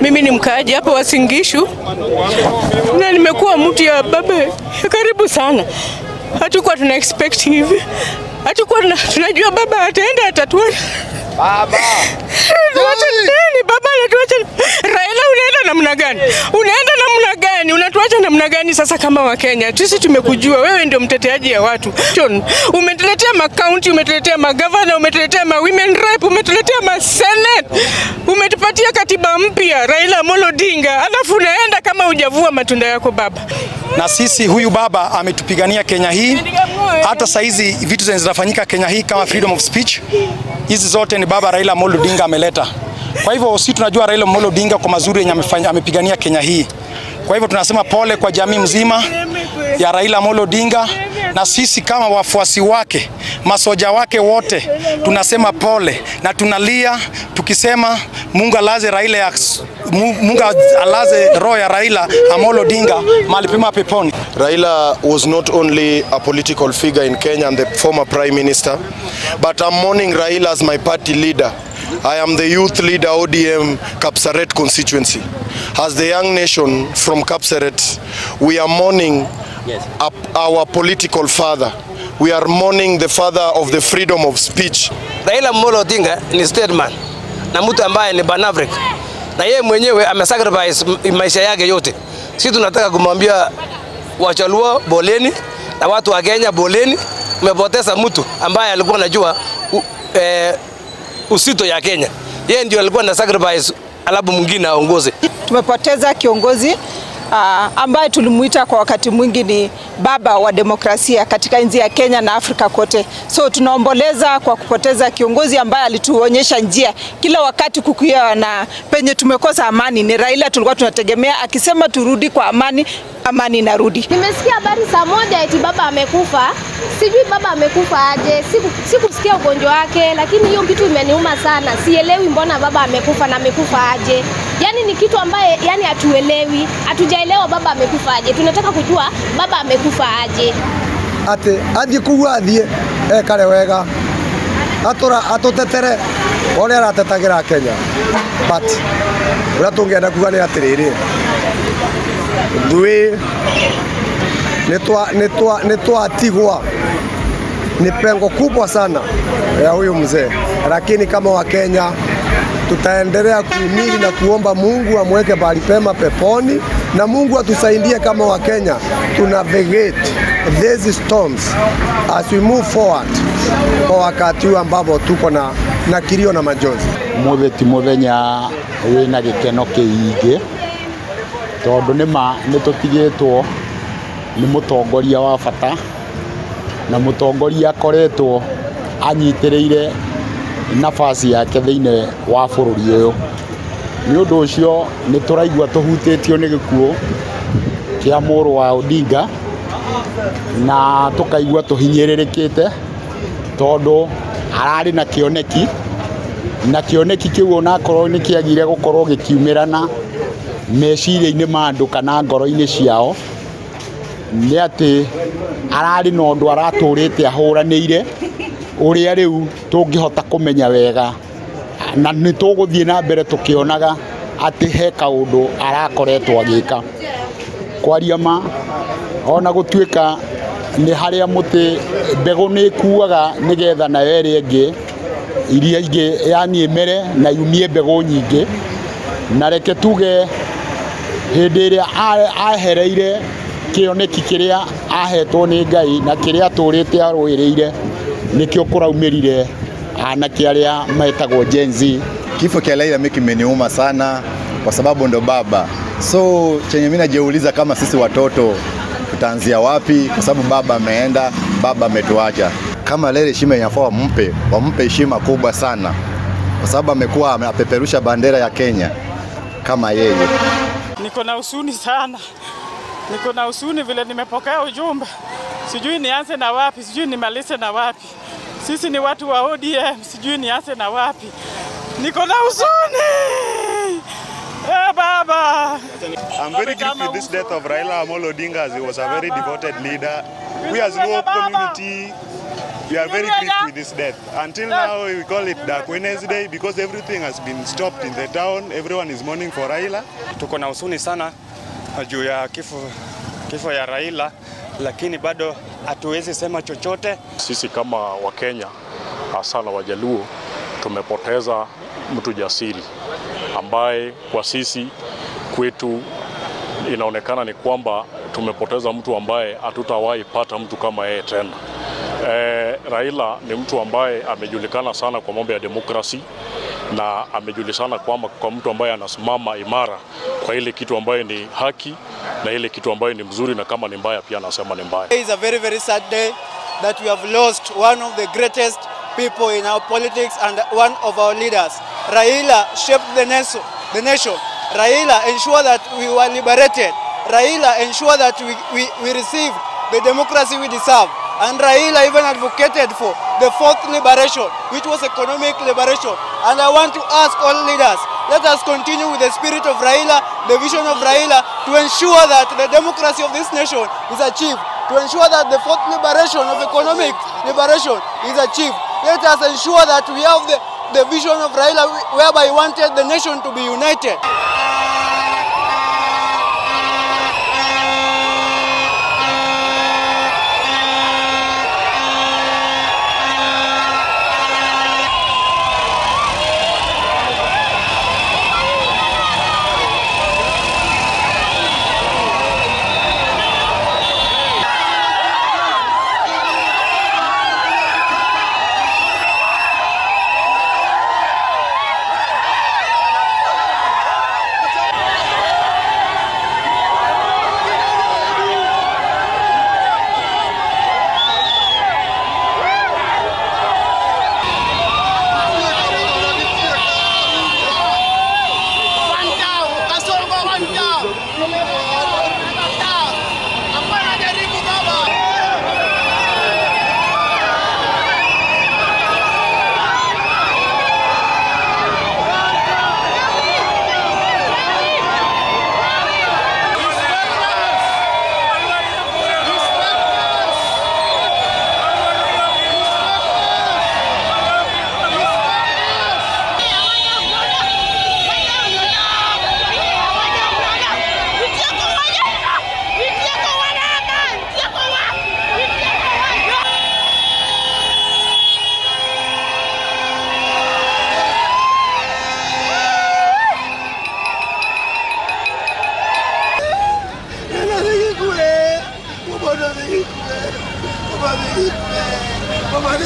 Mimi ni mkaaji hapa Uasin Gishu na nimekuwa mtu ya baba karibu sana. Hatukuwa tuna expect hivi. Hatukuwa tunajua baba ataenda atatuacha. Baba. Tuache nini baba anatuacha? Raila unaenda namna gani? Unaenda namna gani? Unatuacha namna gani sasa kama wa Kenya? Sisi tumekujua wewe ndio mteteaji ya watu. Umetuletea ma-county, umetuletea ma-governor, umetuletea ma-women rep, umetuletea ma-senate. Umetupatia katiba mpya Raila Amolo Odinga. Alafu unaenda kama hujavua matunda yako baba. Na sisi huyu baba ametupigania Kenya hii. Hata saizi vitu zinafanyika Kenya hii kama freedom of speech. Hizi zote ni baba Raila Amolo Odinga ameleta. Kwa hivyo sisi tunajua Raila Amolo Odinga kwa mazuri yenye amepigania Kenya hii. Kwa hivyo tunasema pole kwa jamii mzima ya Raila Amolo Odinga, na sisi kama wafuasi wake, masoja wake wote tunasema pole na tunalia tukisema Mungu alaze roho ya Raila Amolo Odinga mahali pema peponi. Raila was not only a political figure in Kenya and the former Prime Minister, but I'm mourning Raila as my party leader. I am the youth leader ODM Kapsaret constituency. As the young nation from Kapsaret, we are mourning our political father. We are mourning the father of the freedom of speech. Raila Amolo Odinga ni statesman na mtu ambaye ni banavrik. Na yeye mwenyewe amesacrifice maisha yake yote. Sisi tunataka kumwambia Wachaluo boleni na watu wa Kenya boleni. Umepoteza mtu ambaye alikuwa anajua usito ya Kenya. Yeye ndio alikuwa na sacrifice alabu mwingine aongoze. Tumepoteza kiongozi ambaye tulimuita kwa wakati mwingi ni baba wa demokrasia katika nchi ya Kenya na Afrika kote. So tunaomboleza kwa kupoteza kiongozi ambaye alituonyesha njia kila wakati kukuwa na penye tumekosa amani. Ni Raila tulikuwa tunategemea akisema turudi kwa amani, amani inarudi. Nimesikia habari saa moja eti baba amekufa. Sijui baba amekufa aje. Sikusikia ugonjwa wake, lakini hiyo kitu imeniuma sana. Sielewi mbona baba amekufa na amekufa aje. Yani ni kitu ambaye hatuelewi. Hatujaelewa baba amekufa aje. Tunataka kujua baba amekufa aje. Ate athi kuwa athie ekare wega. Atutetere ole aratetagira Kenya. But uratungienda kuga ni atiriri. Ndui netua ni pengo kubwa sana ya huyu mzee, lakini kama wa Kenya tutaendelea kuhimili na kuomba Mungu amweke mahali pema peponi, na Mungu atusaidie kama wa Kenya to navigate these storms as we move forward kwa wakati huu ambapo tuko na kilio na majonzi. Mutheti muthenya wina gikeno kiingi tondu ni tutigitwo ni mutongoria wa bata na mutongoria akoretwo anyitiriire nafasi yake thiine wa bururi uyu. Ni undu ucio ni turaigua tuhutitio ni gikuo kia muru wa Odinga na tukaigua tuhinyiririkite tondu arari na kioneki kiu ona korwo ni kiagire gukorwo gikiumirana meciria-ini ma andu kana ngoro-ini ciao ni ati arari na undu araturite ahuraniire uria riu tungihota kumenya wega na ni tuguthie na mbere tukionaga ati he kaundu arakoretwo agika kwaria ma ona gutuika ni haria muti mbegu ni kuaga nigetha na eri ingi iria ingi yani mere na yumie mbegu nyingi na reke tuge hindi iria ahereire kioneki kiria ahetwo ni Ngai na kiria aturite arwiriire nikio kuraumirire anake aria metagwo Gen Z. Kifo kia Raila kimeniuma sana kwa sababu ndo baba. So chenye mimi najiuliza kama sisi watoto tutaanzia wapi, kwa sababu baba ameenda, baba ametuacha. Kama Raila heshima inafaa wampe heshima kubwa sana, kwa sababu amekuwa amepeperusha bendera ya Kenya kama yeye. Niko na huzuni sana. Niko na huzuni vile nimepokea ujumbe. Sijui nianze na wapi, sijui nimalize na wapi. Sisi ni watu wa ODM, sijui nianze na wapi. Niko na huzuni. Baba. I'm very grieved with this death of Raila Amolo Odinga, as he was a very devoted leader. We as Luo community, We are very grieved with this death. Until now, we call it Dark Wednesday because everything has been stopped in the town. Everyone is mourning for Raila. Tuko na huzuni sana juu ya kifo ya Raila, lakini bado hatuwezi sema chochote. Sisi kama Wakenya, hasa na Wajaluo, tumepoteza mtu jasiri ambaye kwa sisi kwetu inaonekana ni kwamba tumepoteza mtu ambaye hatutawahi pata mtu kama yeye tena. Raila ni mtu ambaye amejulikana sana kwa mambo ya demokrasi na amejulikana kwa mtu ambaye anasimama imara kwa ile kitu ambaye ni haki na ile kitu ambaye ni mzuri, na kama ni mbaya pia anasema ni mbaya. It is a very, very sad day that we have lost one of the greatest people in our politics and one of our leaders. Raila shaped the nation. Raila ensured that we were liberated. Raila ensured that we received the democracy we deserve. And Raila even advocated for the fourth liberation, which was economic liberation. And I want to ask all leaders, let us continue with the spirit of Raila, the vision of Raila, to ensure that the democracy of this nation is achieved, to ensure that the fourth liberation of economic liberation is achieved. Let us ensure that we have the vision of Raila, whereby he wanted the nation to be united. Mama